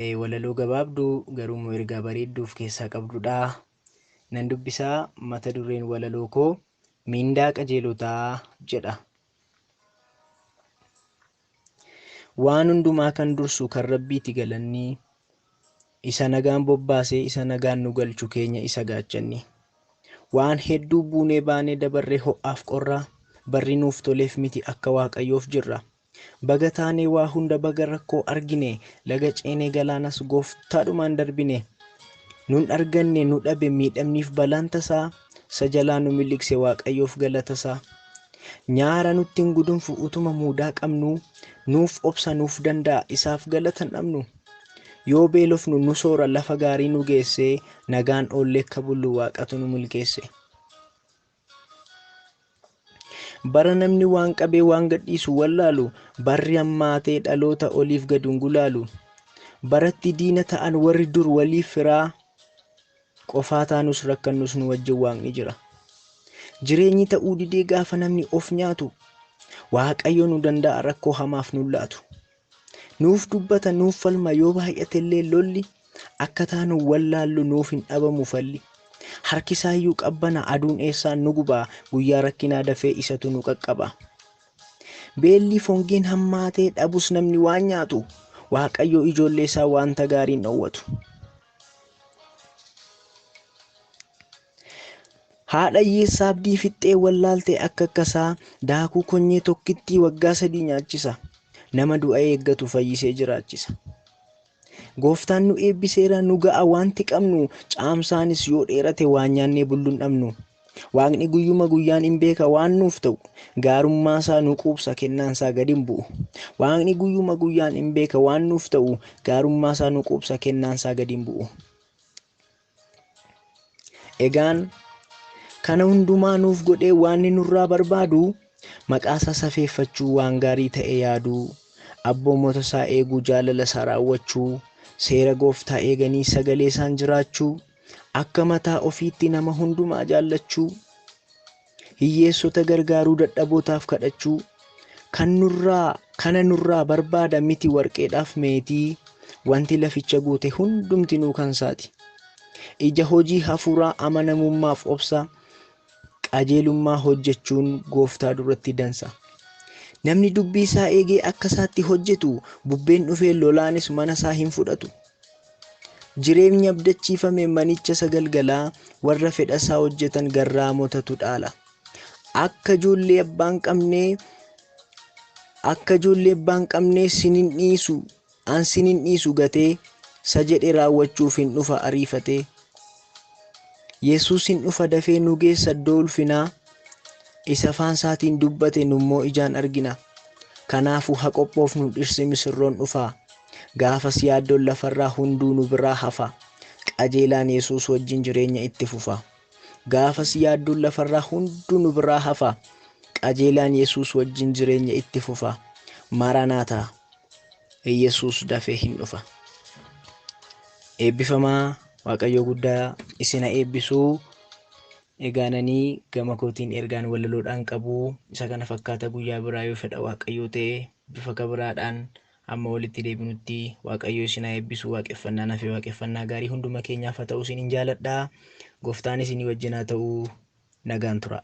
Walaloo gabaabduu garuu ergaa bareedduu of keessaa qabdudha. Nan dubbisaa mata dureen walaloo koo Mindaa Qajeelotaa jedha. Waan hundumaa kan dursu kan Rabbiiti galanni, isa nagaan bobbaasee isa nagaan nu galchu keenya isa gaachanni. Waan hedduu buunee baanee dabarree ho'aaf qorraa, barri nuuf toleef miti akka Waaqayyoof jirra. Baga taanee waa hunda baga rakkoo argine, laga ceenee galaanas gooftaadhumaan darbine. Nun arganne nu dhabe miidhamniif balaan tasaa, isa jalaa nu miliqse Waaqayyoof galatasaa. Nyaara nutti hin gudunfu utuma mudaa qabnu, nuuf obsa nuuf danda'a isaaf galata hin dhabnu. Yoo beelofnu nu soora lafa gaarii nu geesse, nagaan oollee akka bullu Waaqatu nu milkeesse. Bara namni waan qabee waan gadhiisu wallaalu, barri hammaatee dhaloota oliif gad gulaalu. Baratti diina ta'an warri dur waliif firaa, qofaa taanus rakkannus nu wajjin Waaqni jira. Jireenyi ta'uu didee gaafa namni of nyaatu, Waaqayyo nu danda'a rakkoo hamaaf nu laatu. Nuuf dubbata nuuf falma yoo baay'atellee lolli, akka taanu wallaallu nuuf hin dhabamu falli. Harkisaayyuu qabbana aduun eessaan nu gubaa, guyyaa rakkinaa dafee isatu nu qaqqaba. Beelli fongeen hammaatee dhabus namni waan nyaatu, Waaqayyo ijoollee isaa wanta gaariin dhowwatu. Haadha hiyyeessaa abdii fixxee wallaaltee akka akkasaa, daakuu konyee tokkittii waggaa 3 nyaachisa. Nama du'a eeggatu fayyisee jiraachisa. Gooftaan nu eebbiseera nu ga'a wanti qabnu, caamsaanis yoo dheerate waan nyaannee bulluun dhabnu. Waaqni guyyuma guyyaan hin beeka waan nuuf ta'u, gaarummaa isaa nu quubsa kennaan isaa gad hin bu'u. Waaqni guyyuma guyyaan hin beeka waan nuuf ta'u, gaarummaa isaa nu quubsa kennaan isaa gad hin bu'u. Egaan kana hundumaa nuuf godhee waan inni nurraa barbaadu, maqaa isaa safeeffachuu waan gaarii ta'e yaaduu, abboommota isaa eeguu jaalala isaa raawwachuu, seera gooftaa eeganii sagalee isaan jiraachuu, akka mataa ofiitti nama hundumaa jaallachuu, hiyyeessota gargaaruu dadhabootaaf kadhachuu, kana nurraa barbaada miti warqeedhaaf meetii, wanti laficha guute hundumtinuu kan isaati. Ija hojii hafuuraa amanamummaaf obsa, qajeelummaa hojjechuun gooftaa duratti dansa. Namni dubbii isaa eegee akka isaatti hojjetu, bubbeen dhufee lolaanis mana isaa hin fudhatu. Jireenya abdachiifame manicha sagalgalaa, warra fedha isaa hojjetan garraamotatu dhaala. Akka ijoollee abbaan qabnee sinin dhiisu gatee, isa jedhe raawwachuuf hin dhufa ariifatee. Yesuus hin dhufa dafee nu geessa iddoo ulfinaa, isa afaan isaatiin dubbate nummoo ijaan argina. Kanaafuu haa qophoofnu dhirsi misirroon dhufaa, gaafas yaaddoon lafarraa hunduu nu biraa hafa. Qajeelaan Yesuus wajjin jireenya itti fufa. Gaafas yaaddoon lafarraa hunduu nu biraa hafa. Qajeelaan Yesuus wajjin jireenya itti fufa. Maranaataa, Yesuus dafee hin dhufa. Eebbifamaa. Waaqayyo guddaa isin haa eebbisuu. Egaananii gama kootiin ergaan walaloodhaan qabu, isa kana fakkaata guyyaa biraa yoo fedha Waaqayyo ta'e bifa kabiraadhaan amma walitti deebinutti Waaqayyo isin haa eebbisu. Waaqeffannaa naaf waaqeffannaa gaarii hunduma keenyaaf haa ta'u isinin jaaladha. Gooftaan isinii wajjin haa ta'u. Nagaan tura.